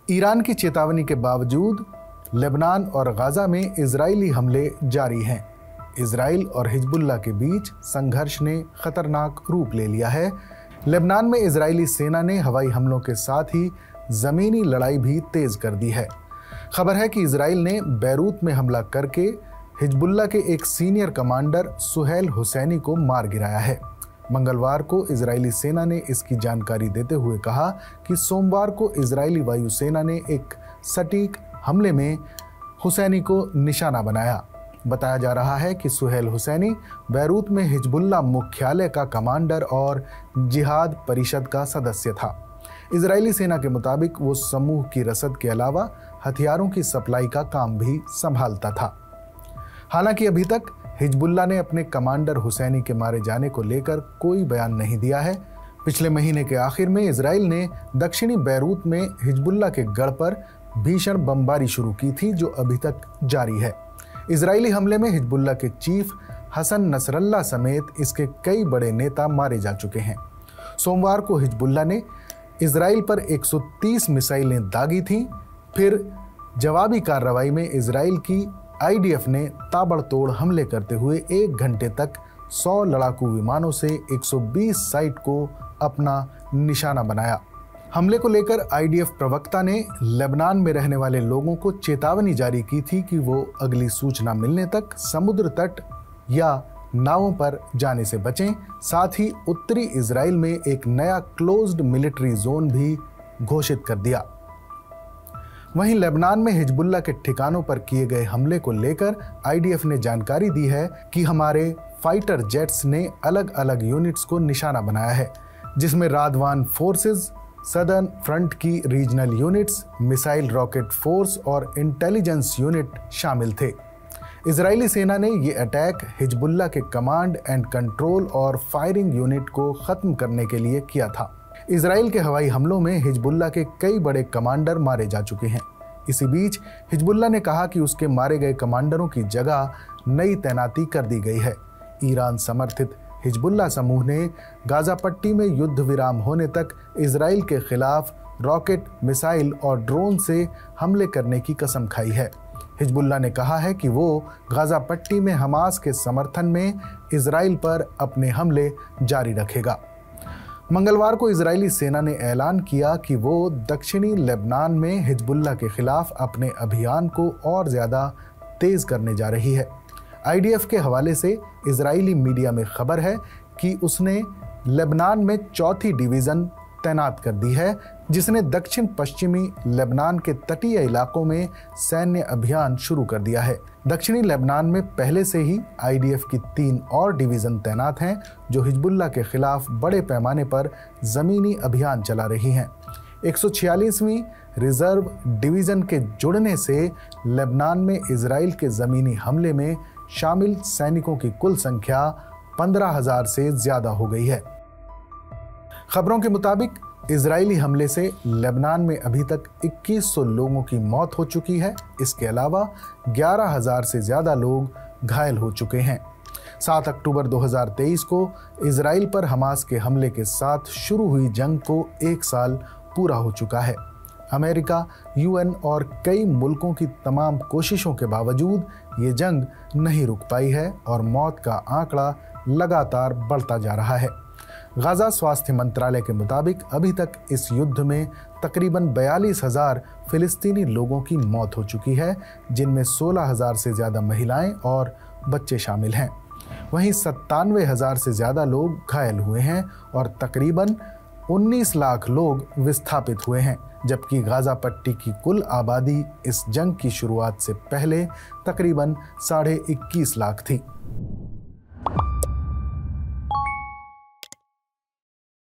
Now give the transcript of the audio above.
Iran की चेतावनी के बावजूद लेबनान और गाजा में इजरायली हमले जारी हैं। इजराइल और हिजबुल्लाह के बीच संघर्ष ने खतरनाक रूप ले लिया है। लेबनान में इजरायली सेना ने हवाई हमलों के साथ ही ज़मीनी लड़ाई भी तेज कर दी है। खबर है कि इजराइल ने बैरूत में हमला करके हिजबुल्लाह के एक सीनियर कमांडर सुहेल हुसैनी को मार गिराया है। मंगलवार को इजरायली सेना ने इसकी जानकारी देते हुए कहा कि सोमवार को इजरायली वायुसेना ने एक सटीक हमले में हुसैनी को निशाना बनाया। बताया जा रहा है कि सुहेल हुसैनी बैरूत में हिजबुल्लाह मुख्यालय का कमांडर और जिहाद परिषद का सदस्य था। इजरायली सेना के मुताबिक वो समूह की रसद के अलावा हथियारों की सप्लाई का काम भी संभालता था। हालांकि अभी तक हिजबुल्लाह ने अपने कमांडर हुसैनी के मारे जाने को लेकर कोई बयान नहीं दिया है। पिछले महीने के आखिर में इजराइल ने दक्षिणी बैरूत में हिजबुल्लाह के गढ़ पर भीषण बमबारी शुरू की थी, जो अभी तक जारी है। इजरायली हमले में हिजबुल्लाह के चीफ हसन नसरल्लाह समेत इसके कई बड़े नेता मारे जा चुके हैं। सोमवार को हिजबुल्लाह ने इजराइल पर 130 मिसाइलें दागी थीं। फिर जवाबी कार्रवाई में इजराइल की आईडीएफ ने ताबड़तोड़ हमले करते हुए 1 घंटे तक 100 लड़ाकू विमानों से 120 साइट को अपना निशाना बनाया। हमले को लेकर आईडीएफ प्रवक्ता ने लेबनान में रहने वाले लोगों को चेतावनी जारी की थी कि वो अगली सूचना मिलने तक समुद्र तट या नावों पर जाने से बचें। साथ ही उत्तरी इजराइल में एक नया क्लोज्ड मिलिट्री जोन भी घोषित कर दिया। वहीं लेबनान में हिजबुल्लाह के ठिकानों पर किए गए हमले को लेकर आईडीएफ ने जानकारी दी है कि हमारे फाइटर जेट्स ने अलग अलग यूनिट्स को निशाना बनाया है, जिसमें रादवान फोर्सेस, सदर्न फ्रंट की regional units, missile rocket force और इंटेलिजेंस यूनिट शामिल थे। इजरायली सेना ने ये अटैक हिजबुल्लाह के कमांड एंड कंट्रोल और फायरिंग यूनिट को ख़त्म करने के लिए किया था। इजराइल के हवाई हमलों में हिजबुल्लाह के कई बड़े कमांडर मारे जा चुके हैं। इसी बीच हिजबुल्लाह ने कहा कि उसके मारे गए कमांडरों की जगह नई तैनाती कर दी गई है। ईरान समर्थित हिजबुल्लाह समूह ने गाजा पट्टी में युद्ध विराम होने तक इजराइल के खिलाफ रॉकेट, मिसाइल और ड्रोन से हमले करने की कसम खाई है। हिजबुल्लाह ने कहा है कि वो गाजा पट्टी में हमास के समर्थन में इजराइल पर अपने हमले जारी रखेगा। मंगलवार को इजरायली सेना ने ऐलान किया कि वो दक्षिणी लेबनान में हिजबुल्लाह के खिलाफ अपने अभियान को और ज़्यादा तेज करने जा रही है। आईडीएफ के हवाले से इजरायली मीडिया में खबर है कि उसने लेबनान में 4थी डिवीज़न तैनात कर दी है, जिसने दक्षिण पश्चिमी लेबनान के तटीय इलाकों में सैन्य अभियान शुरू कर दिया है। दक्षिणी लेबनान में पहले से ही आईडीएफ की 3 और डिवीज़न तैनात हैं, जो हिजबुल्लाह के खिलाफ बड़े पैमाने पर ज़मीनी अभियान चला रही हैं। 146वीं रिजर्व डिवीज़न के जुड़ने से लेबनान में इजराइल के ज़मीनी हमले में शामिल सैनिकों की कुल संख्या 15,000 से ज़्यादा हो गई है। खबरों के मुताबिक इजरायली हमले से लेबनान में अभी तक 2100 लोगों की मौत हो चुकी है। इसके अलावा 11,000 से ज़्यादा लोग घायल हो चुके हैं। 7 अक्टूबर 2023 को इजराइल पर हमास के हमले के साथ शुरू हुई जंग को 1 साल पूरा हो चुका है। अमेरिका, यूएन और कई मुल्कों की तमाम कोशिशों के बावजूद ये जंग नहीं रुक पाई है और मौत का आंकड़ा लगातार बढ़ता जा रहा है। गाजा स्वास्थ्य मंत्रालय के मुताबिक अभी तक इस युद्ध में तकरीबन 42,000 फिलिस्तीनी लोगों की मौत हो चुकी है, जिनमें 16,000 से ज़्यादा महिलाएं और बच्चे शामिल हैं। वहीं 97,000 से ज़्यादा लोग घायल हुए हैं और तकरीबन 19 लाख लोग विस्थापित हुए हैं, जबकि गाजा पट्टी की कुल आबादी इस जंग की शुरुआत से पहले तकरीबन 21.5 लाख थी।